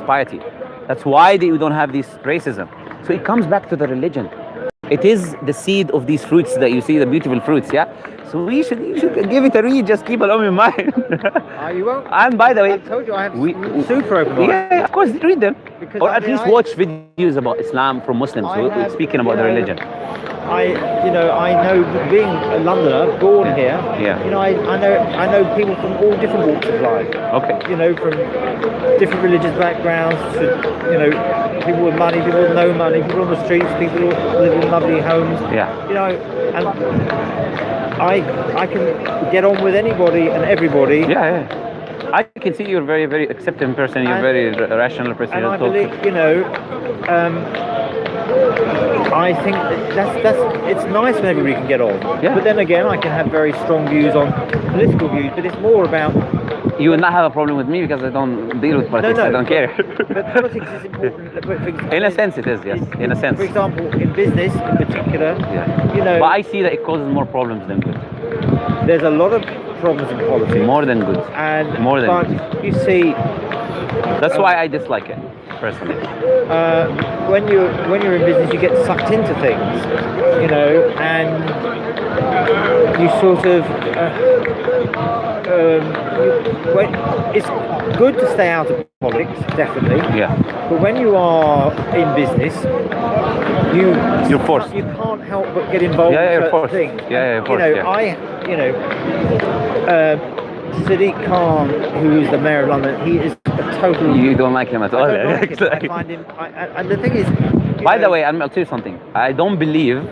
piety. That's why we don't have this racism. So it comes back to the religion. It is the seed of these fruits that you see, the beautiful fruits, yeah? So you should give it a read, just keep it on in mind. You won't. And by the way, I told you I have super open mind. Yeah, of course, read them. Because or at least watch videos about Islam from Muslims who are speaking about the religion. I know, being a Londoner, born here. Yeah. I know people from all different walks of life. Okay. From different religious backgrounds to, people with money, people with no money, people on the streets, people who live in lovely homes. Yeah. And I can get on with anybody and everybody. Yeah. I can see you're a very, very accepting person. You're a very rational person. And I believe, I think that's it's nice when everybody can get on. Yeah. But then again, I can have very strong views on political views. But it's more about. You would not have a problem with me because I don't deal with politics. No, I don't care. But politics is important. In a sense, it is. Yes. In a sense. For example, in business, in particular. Yeah. But I see that it causes more problems than good. There's a lot of problems in politics. More than good. And more than but good. You see. That's why I dislike it, personally. When you're in business, you get sucked into things, and you sort of. It's good to stay out of politics, definitely. Yeah. But when you are in business, you're forced. You can't help but get involved in certain things. Yeah, you're forced. Sadiq Khan, who is the mayor of London, he is a total. You don't like him at all. I find him. And the thing is. By the way, I'll tell you something. I don't believe.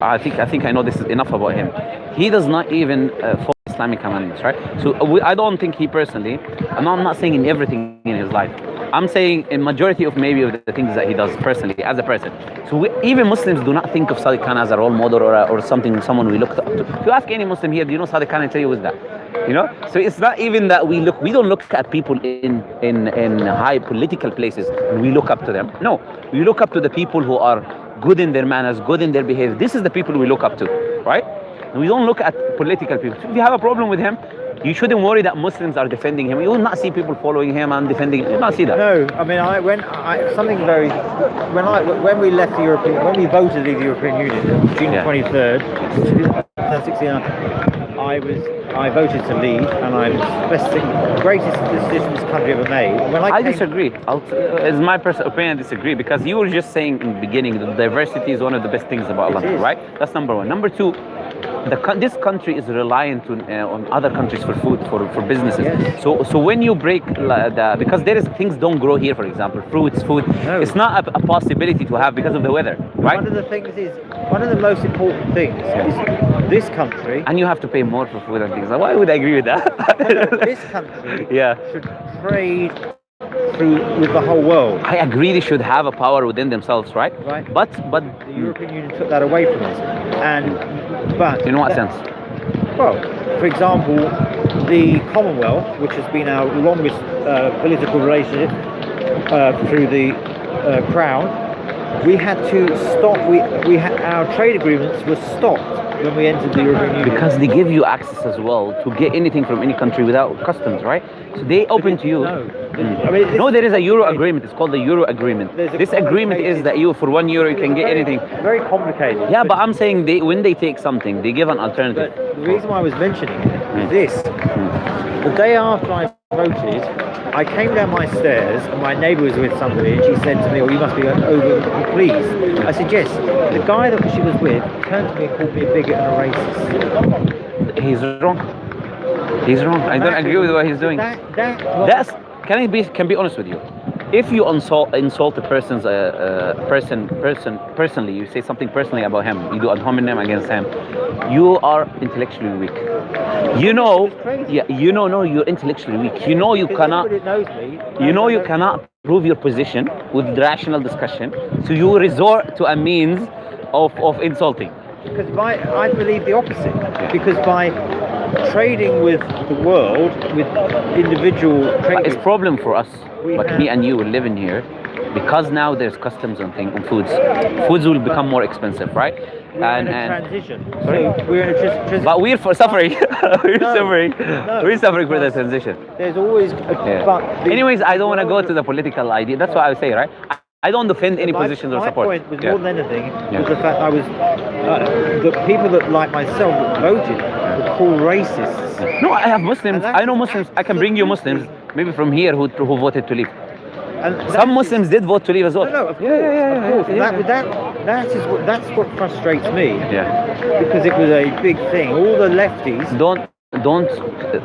I think I know this is enough about him. He does not even follow Islamic commandments, right? So I don't think he personally. I'm not saying in everything in his life. I'm saying in majority of maybe of the things that he does personally as a person. So even Muslims do not think of Sadiq Khan as a role model or someone we look up to. If you ask any Muslim here, do you know Sadiq Khan? I tell you who's that. So it's not even that we don't look at people in high political places and we look up to them. No, we look up to the people who are good in their manners, good in their behavior. This is the people we look up to, right? And we don't look at political people. So if you have a problem with him, you shouldn't worry that Muslims are defending him. You will not see people following him and defending him. You will not see that. No, I mean, when we left the European, when we voted to leave the European Union, June 23rd, 2016, I voted to leave, and I'm the greatest decision this country ever made. I disagree. As my personal opinion, I disagree, because you were just saying in the beginning that diversity is one of the best things about London, right? That's number one. Number two, this country is reliant on other countries for food, for businesses. Yes. So when you break because things don't grow here, for example, fruits, food. No. It's not a possibility to have because of the weather, right? One of the most important things is this country. And you have to pay more for food and things. Why would I agree with that? This country should trade with the whole world. I agree they should have a power within themselves, right? Right. But the European Union took that away from us. But in what sense? Well, for example, the Commonwealth, which has been our longest political relationship through the Crown, we had to stop. Our trade agreements were stopped when we entered the European Union. Because they give you access as well to get anything from any country without customs, right? So they open to you. No. No, there is a Euro agreement. It's called the Euro agreement. This agreement is that for €1 you can get anything. Very complicated. Yeah, but I'm saying when they take something, they give an alternative. But the reason why I was mentioning it is this. The day after I voted, I came down my stairs and my neighbour was with somebody and she said to me, "Oh, you must be over pleased." I said, "Yes." The guy that she was with turned to me and called me a bigot and a racist. He's wrong. He's wrong. I don't agree with what he's doing. Can be honest with you. If you insult a person's personally, you say something personally about him, you do ad hominem against him, you are intellectually weak. No, you're intellectually weak. You cannot prove your position with rational discussion, so you resort to a means of insulting. Because I believe the opposite. Because by trading with the world, with individual traders, it's a problem for us. But me and you are living here, because now there's customs on foods. Foods will become more expensive, right? we're in a transition. So we're in a transition. But we're suffering. we're No, suffering. no, we're suffering for the because transition. There's always. Anyways, I don't want to go to the political idea. That's what I would say, right? I don't defend any positions or support. My point was more than anything was the fact I was the people that like myself that voted were called racists. No, I have Muslims. I know Muslims. I can bring you Muslims, maybe from here, who voted to leave. And some Muslims did vote to leave as well. No, of course, of course. That's what frustrates me. Yeah. Because it was a big thing. All the lefties. Don't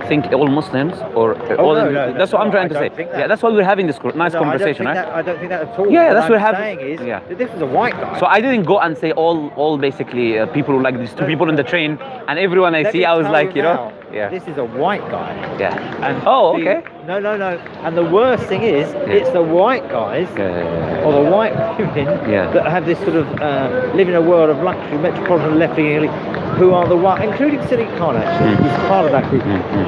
think all Muslims or all. No, that's what I'm trying to say. Yeah, that's why we're having this nice conversation, right? I don't think that at all. Yeah, that's what I'm saying is that this is a white guy. So I didn't go and say all basically people who like these two people in the train, and everyone I see, I was like, this is a white guy. Yeah. And okay. No. And the worst thing is, it's the white guys or the white women that have this sort of live in a world of luxury, metropolitan left-wing elite, who are the one, including Sadiq Khan actually, who's part of that group.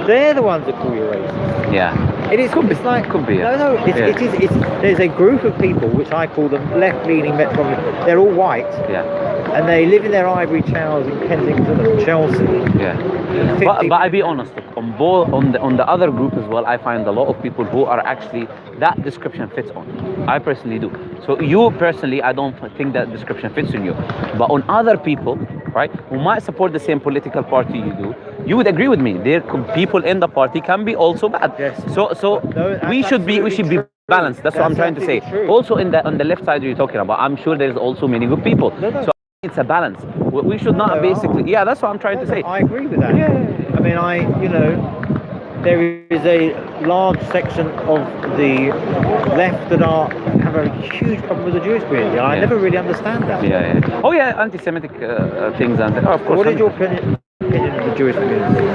They're the ones that call you racist. Yeah. It is. It's like could be. No. It is. There's a group of people which I call them left-leaning metropolitan. They're all white. Yeah. And they live in their ivory towers in Kensington and Chelsea. Yeah. But I be honest, on the other group as well, I find a lot of people who are actually that description fits on. I personally do. So you personally, I don't think that description fits on you. But on other people, right, who might support the same political party you do, you would agree with me. People in the party can be also bad. Yes. So we should be balanced. That's what I'm trying to say. True. Also on the left side you're talking about, I'm sure there's also many good people. So it's a balance. We should not basically. Yeah, that's what I'm trying to say. I agree with that. Yeah. I mean, there is a large section of the left that have a huge problem with the Jewish community. I never really understand that. Yeah. Oh yeah, anti-Semitic things and of course. What is your opinion of the Jewish community?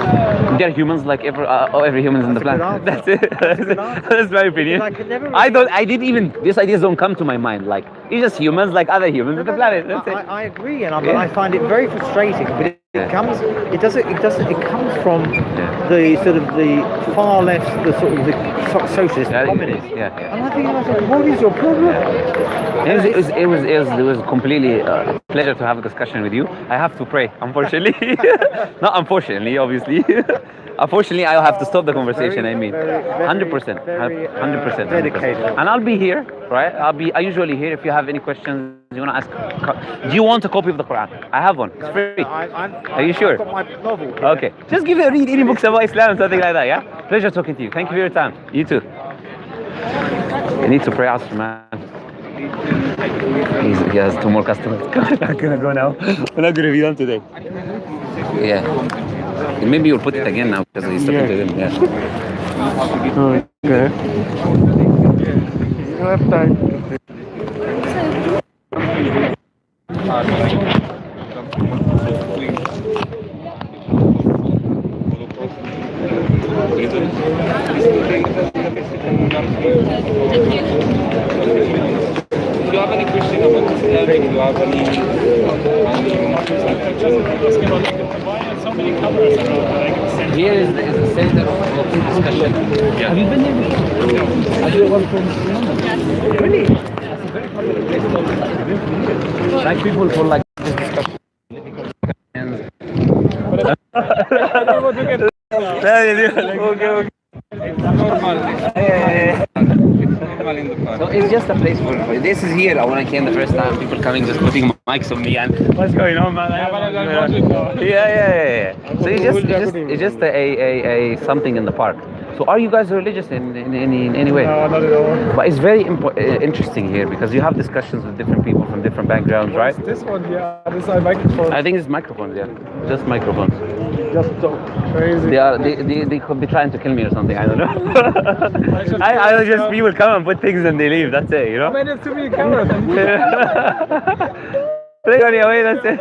They're humans like every humans in the planet. That's it. That's my opinion. These ideas don't come to my mind. Like, it's just humans like other humans in the planet. That's it. I agree, and I find it very frustrating. But it comes from the sort of the far left, the sort of the socialist, communist. Yeah. And I think, what is your problem? It was completely a pleasure to have a discussion with you. I have to pray, unfortunately. Not unfortunately, obviously. Unfortunately, I'll have to stop the conversation. 100%, 100%. Dedicated. And I'll be here, right? I usually here. If you have any questions you want to ask, do you want a copy of the Quran? I have one. It's free. Are you sure? I've got my novel. Okay. Just give it a read. Any books about Islam, something like that. Yeah. Pleasure talking to you. Thank you for your time. You too. You need to pray, Asr, man. He has 2 more customers. I'm not gonna go now. We're not gonna be done today. Yeah. Maybe you'll put it again now because he's talking to them. Yeah. Okay. You have time. Do you have any question about this? Do you have any? So many cameras around. Here is the center of discussion. Yeah. Have you been here before? Are you one from London? Really? That's a very popular place. Like people for like this discussion. Okay. It's normal. Yeah. It's normal in the park. So it's just a place for. This is here. When I came the first time, people coming just putting mics on me and what's going on, man? Yeah. So it's just a something in the park. So are you guys religious in any way? No, not at all. But it's very interesting here because you have discussions with different people from different backgrounds, right? This one, this is a microphone. I think it's microphones, just microphones. Just so crazy. They could be trying to kill me or something. I don't know. I just people come and put things and they leave. That's it, you know. I mean, it's too many cameras. Play on your way. That's it.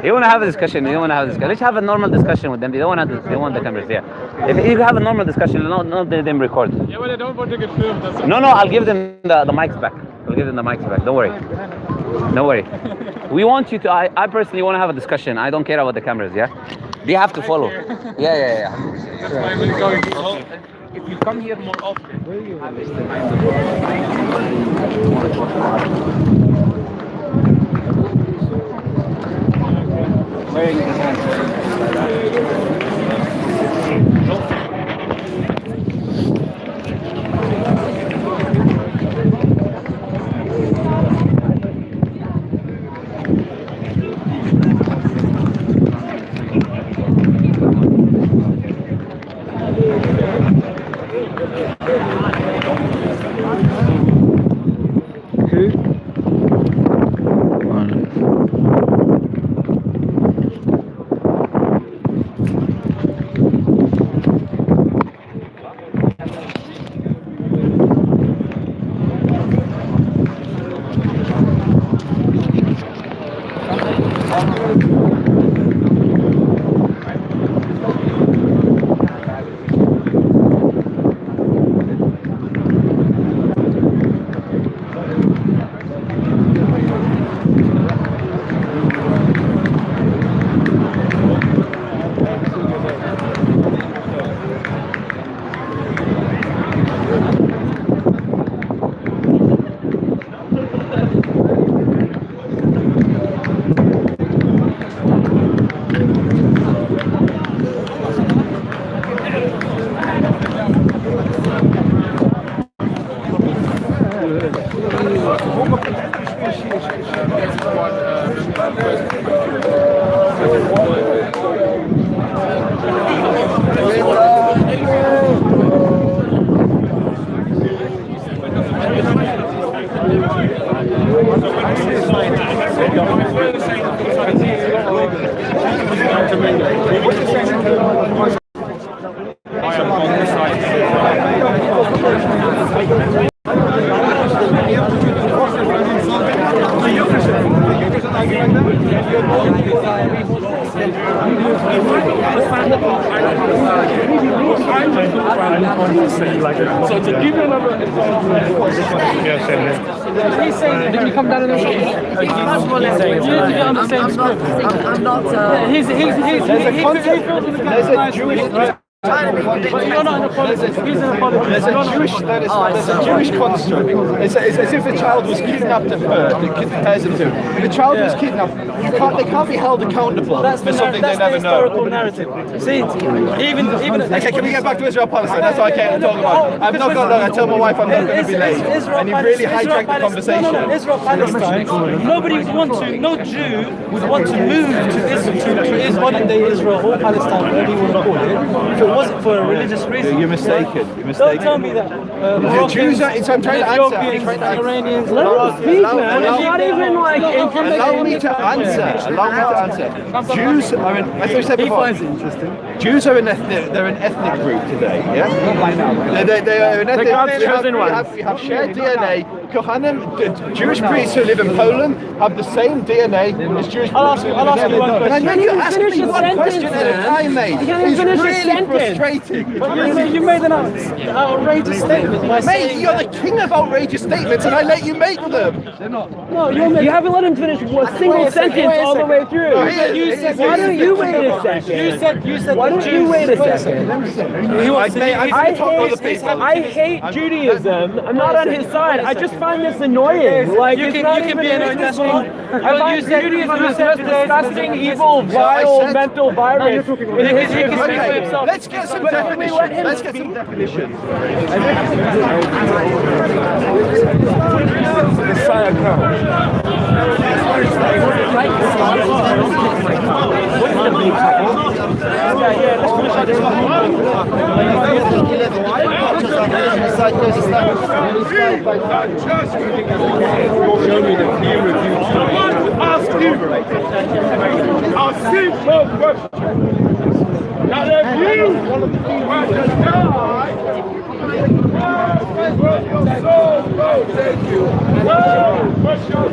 You want to have a discussion. Let's have a normal discussion with them. They don't want the cameras. Yeah. If you have a normal discussion, not let them record. Yeah, but I don't want to get filmed. That's No. I'll give them the mics back. Don't worry. We want you to. I personally want to have a discussion. I don't care about the cameras. Yeah. They have to follow. Yeah. That's why I'm really going to. If you come here more often, have this So to give you another example, he's saying, did you come down in the shop? He's on the same script. I'm not. He's There's a Jewish. but you're not an apologist. He's an apologist. There's a Jewish construct. It's as if a child was kidnapped at birth. It compares them to. If a child was kidnapped, they can't be held accountable for something they never know. Narrative. See, even Okay, can we get back to Israel Palestine? That's what I came to talk about. I've not got long. I told my wife I'm not going to be late, and you really hijacked the conversation. Israel Palestine. Nobody would want to. No Jew would want to move to Israel, to modern day Israel or Palestine, whatever you want to call it. If it wasn't for a religious reason. You're mistaken. You're mistaken. Don't tell me that. Jews are. I'm trying to answer. Iranians. Let us speak, man. It's not even like Allow me to answer. Jews are in. As I said before, Jews are an ethnic group today. Yeah. They are an ethnic. We have shared DNA. Kohanim, the Jewish priests who live in Poland have the same DNA as Jewish priests who live in Poland. And I know you ask me one question at a time, mate. It's really frustrating. You made an outrageous statement. Mate, you're the king of outrageous statements, and I let you make them. No, you haven't let him finish a single sentence all the way through. Why don't you wait a second? You said. Why don't you wait a second? I hate Judaism. I'm not on his side. I just find this annoying. Like, You it's can not be even an interesting. interesting. I find Judaism is the most disgusting, evil, vile, mental virus. Okay, let's get some definitions. Let's get some definitions. Messiah comes. Show me the peer review. Ask you. I'll see no question. Now if you want to die, where your soul goes, thank you. What's your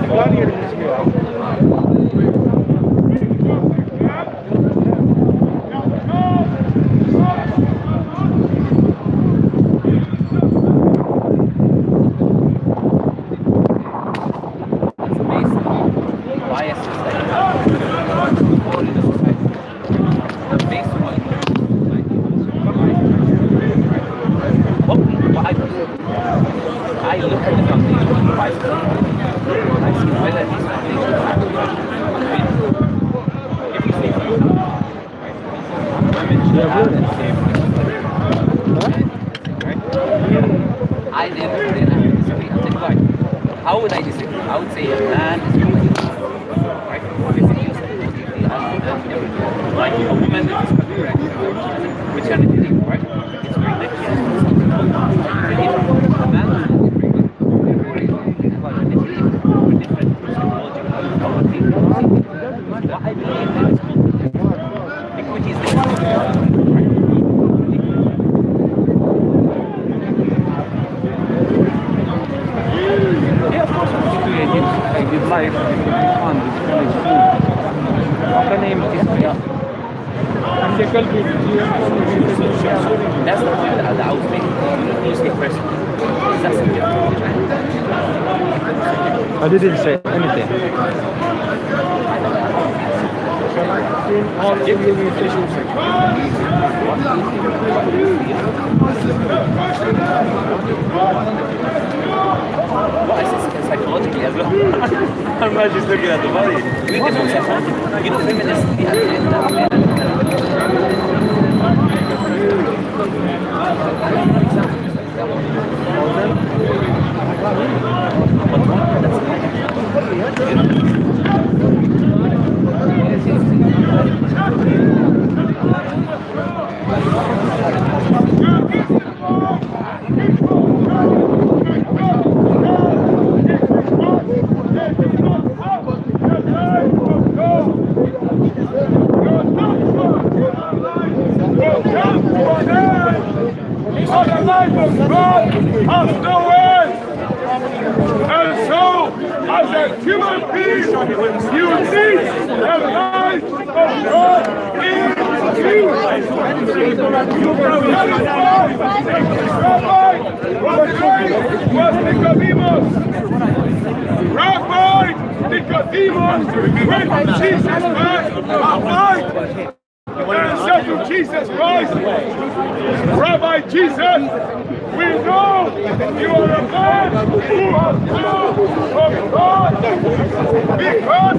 I look at the foundation of the Bible. I see whether these foundations are if you say women should have the same I then disagree. I'll take part. How would I disagree? I would say a man is right? Physically, psychologically, like a woman is correct. Which kind of thing, right? It's very like yes. A man life, fun, it's really food. How can I improve? That's the point that I was making. You say person. That's I didn't say anything. Well, I said psychologically as well. I'm not just looking at the body. We can know psychologically. You know, feminists, the agenda. But one that's Rabbi Nicodemus, when Jesus Christ applied the answer to Jesus Christ, Rabbi Jesus, we know you are a man who has come from God because